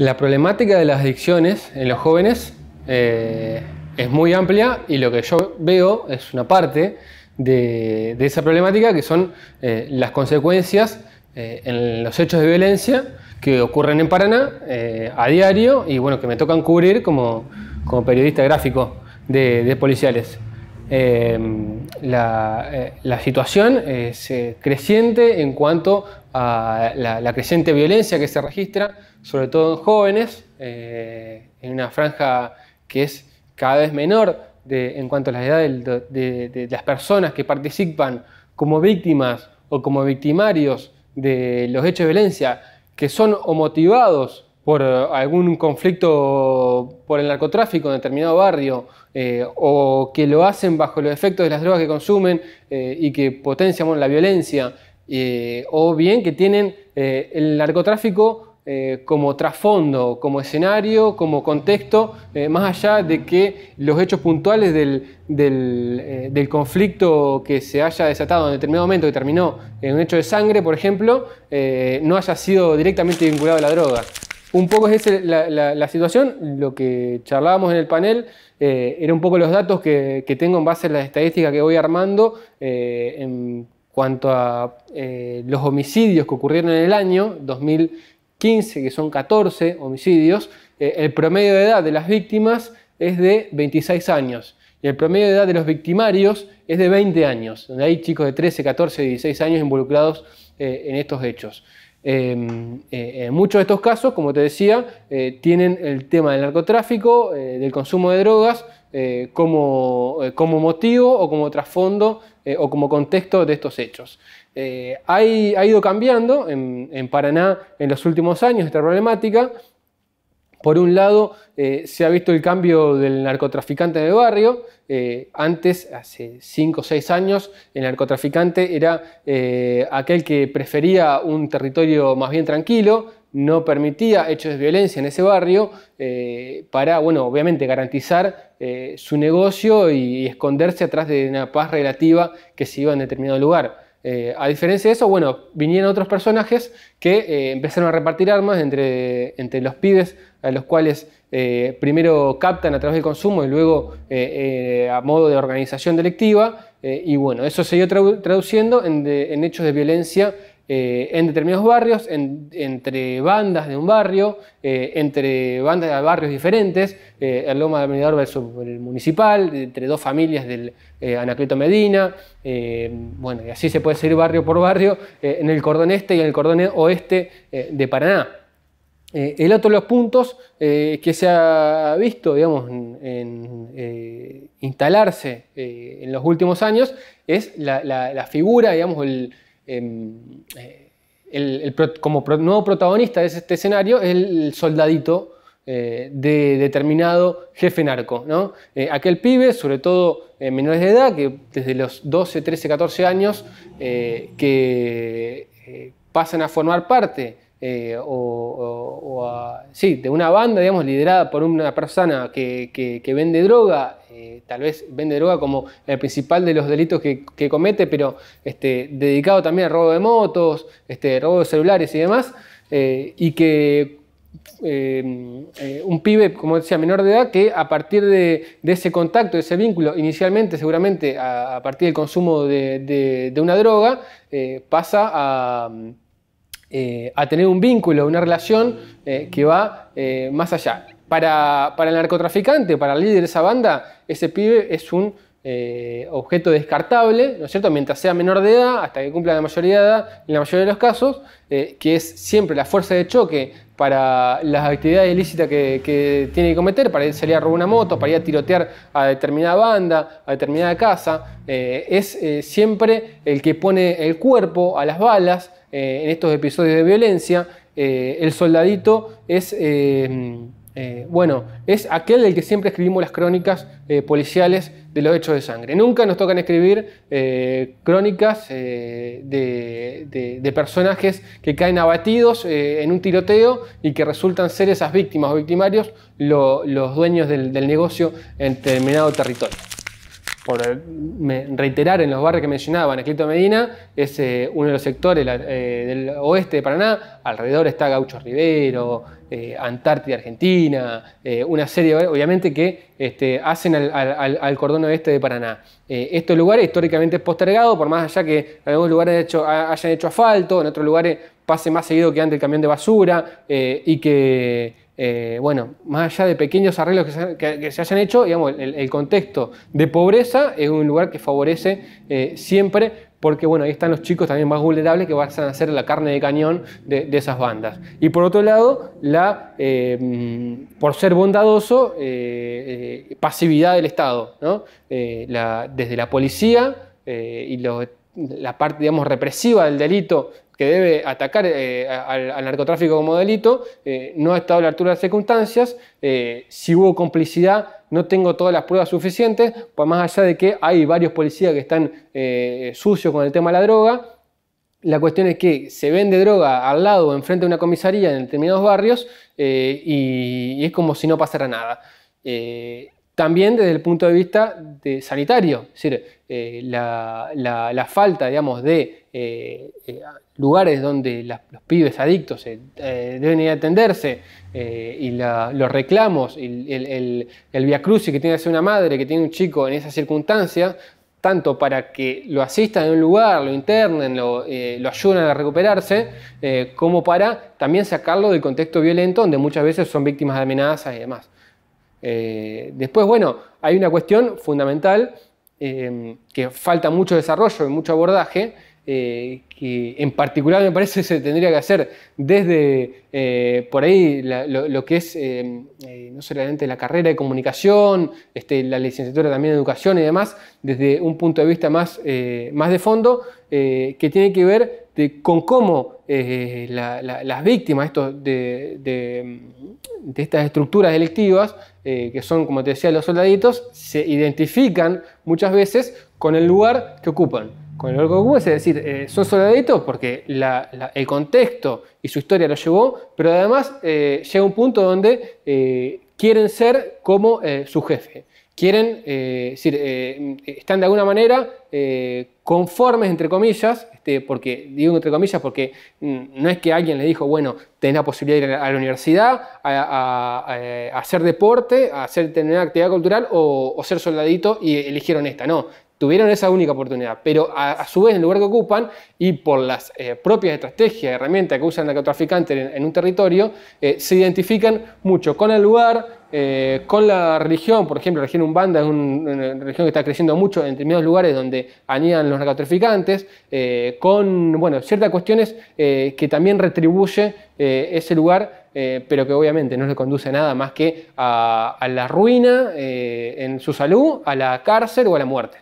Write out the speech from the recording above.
La problemática de las adicciones en los jóvenes es muy amplia y lo que yo veo es una parte de esa problemática que son las consecuencias en los hechos de violencia que ocurren en Paraná a diario y bueno, que me tocan cubrir como periodista gráfico de policiales. La situación es creciente en cuanto a la creciente violencia que se registra, sobre todo en jóvenes, en una franja que es cada vez menor en cuanto a la edad de las personas que participan como víctimas o como victimarios de los hechos de violencia, que son o motivados por algún conflicto por el narcotráfico en determinado barrio, o que lo hacen bajo los efectos de las drogas que consumen y que potencian la violencia, o bien que tienen el narcotráfico como trasfondo, como escenario, como contexto, más allá de que los hechos puntuales del conflicto que se haya desatado en determinado momento, que terminó en un hecho de sangre, por ejemplo, no haya sido directamente vinculado a la droga. Un poco es esa la situación. Lo que charlábamos en el panel era un poco los datos que tengo en base a las estadísticas que voy armando en cuanto a los homicidios que ocurrieron en el año 2015, que son 14 homicidios. El promedio de edad de las víctimas es de 26 años y el promedio de edad de los victimarios es de 20 años, donde hay chicos de 13, 14, 16 años involucrados en estos hechos. En muchos de estos casos, como te decía, tienen el tema del narcotráfico, del consumo de drogas como motivo o como trasfondo o como contexto de estos hechos. Ha ido cambiando en Paraná en los últimos años esta problemática. Por un lado, se ha visto el cambio del narcotraficante en el barrio. Antes, hace 5 o 6 años, el narcotraficante era aquel que prefería un territorio más bien tranquilo, no permitía hechos de violencia en ese barrio para, bueno, obviamente garantizar su negocio y esconderse atrás de una paz relativa que se iba en determinado lugar. A diferencia de eso, bueno, vinieron otros personajes que empezaron a repartir armas entre los pibes, a los cuales primero captan a través del consumo y luego a modo de organización delictiva, y bueno, eso se ido traduciendo en hechos de violencia en determinados barrios, entre bandas de un barrio, entre bandas de barrios diferentes, el Loma de Mirador versus el Municipal, entre dos familias del Anacleto Medina, bueno, y así se puede seguir barrio por barrio en el cordón este y en el cordón oeste de Paraná. El otro de los puntos que se ha visto, digamos, instalarse en los últimos años es la figura, digamos, como nuevo protagonista de este escenario es el soldadito de determinado jefe narco, ¿no? Aquel pibe, sobre todo menores de edad, que desde los 12, 13, 14 años que pasan a formar parte de una banda, digamos, liderada por una persona que vende droga, tal vez vende droga como el principal de los delitos que comete, pero dedicado también al robo de motos, robo de celulares y demás, y que un pibe, como decía, menor de edad, que a partir de ese contacto, de ese vínculo, inicialmente seguramente a partir del consumo de una droga, pasa a tener un vínculo, una relación que va más allá. Para el narcotraficante, para el líder de esa banda, ese pibe es un objeto descartable, ¿no es cierto?, mientras sea menor de edad, hasta que cumpla la mayoría de edad, en la mayoría de los casos, que es siempre la fuerza de choque para las actividades ilícitas que tiene que cometer, para ir a salir a robar una moto, para ir a tirotear a determinada banda, a determinada casa, es siempre el que pone el cuerpo a las balas en estos episodios de violencia. El soldadito es, bueno, es aquel del que siempre escribimos las crónicas policiales de los hechos de sangre. Nunca nos tocan escribir crónicas de personajes que caen abatidos en un tiroteo y que resultan ser esas víctimas o victimarios los dueños del negocio en determinado territorio. reiterar, en los barrios que mencionaba, Anacleto Medina es uno de los sectores del oeste de Paraná. Alrededor está Gaucho Rivero, Antártida Argentina, una serie obviamente que hacen al cordón oeste de Paraná. Estos lugares históricamente postergados, por más allá que en algunos lugares hayan hecho asfalto, en otros lugares pase más seguido que ande el camión de basura y que bueno, más allá de pequeños arreglos que se hayan hecho, digamos, el contexto de pobreza es un lugar que favorece siempre, porque bueno, ahí están los chicos también más vulnerables que van a ser la carne de cañón de esas bandas. Y por otro lado, por ser bondadoso, pasividad del Estado, ¿no? Desde la policía y la parte, digamos, represiva del delito, que debe atacar al narcotráfico como delito, no ha estado a la altura de las circunstancias. Si hubo complicidad, no tengo todas las pruebas suficientes, pues más allá de que hay varios policías que están sucios con el tema de la droga. La cuestión es que se vende droga al lado o enfrente de una comisaría en determinados barrios y es como si no pasara nada. También desde el punto de vista sanitario, es decir, la falta, digamos, de lugares donde los pibes adictos deben ir a atenderse y los reclamos y el viacrucis que tiene que hacer una madre que tiene un chico en esas circunstancias, tanto para que lo asistan en un lugar, lo internen, lo ayuden a recuperarse, como para también sacarlo del contexto violento donde muchas veces son víctimas de amenazas y demás. Después, bueno, hay una cuestión fundamental que falta mucho desarrollo y mucho abordaje, que en particular me parece se tendría que hacer desde por ahí lo que es no solamente la carrera de comunicación, la licenciatura también de educación y demás, desde un punto de vista más de fondo, que tiene que ver con cómo las víctimas de estas estructuras delictivas, que son, como te decía, los soldaditos, se identifican muchas veces con el lugar que ocupan. Con el lugar que ocupan, es decir, son soldaditos porque el contexto y su historia lo llevó, pero además llega un punto donde quieren ser como su jefe. Quieren, están de alguna manera conformes, entre comillas, porque digo entre comillas porque no es que alguien le dijo, bueno, tenés la posibilidad de ir a la universidad, a hacer deporte, a tener actividad cultural o ser soldadito y eligieron esta, no. Tuvieron esa única oportunidad, pero a su vez en el lugar que ocupan y por las propias estrategias, herramientas que usan narcotraficantes en un territorio, se identifican mucho con el lugar, con la religión. Por ejemplo, la religión Umbanda es una religión que está creciendo mucho en determinados lugares donde anidan los narcotraficantes, con bueno, ciertas cuestiones que también retribuye ese lugar, pero que obviamente no le conduce a nada más que a la ruina en su salud, a la cárcel o a la muerte.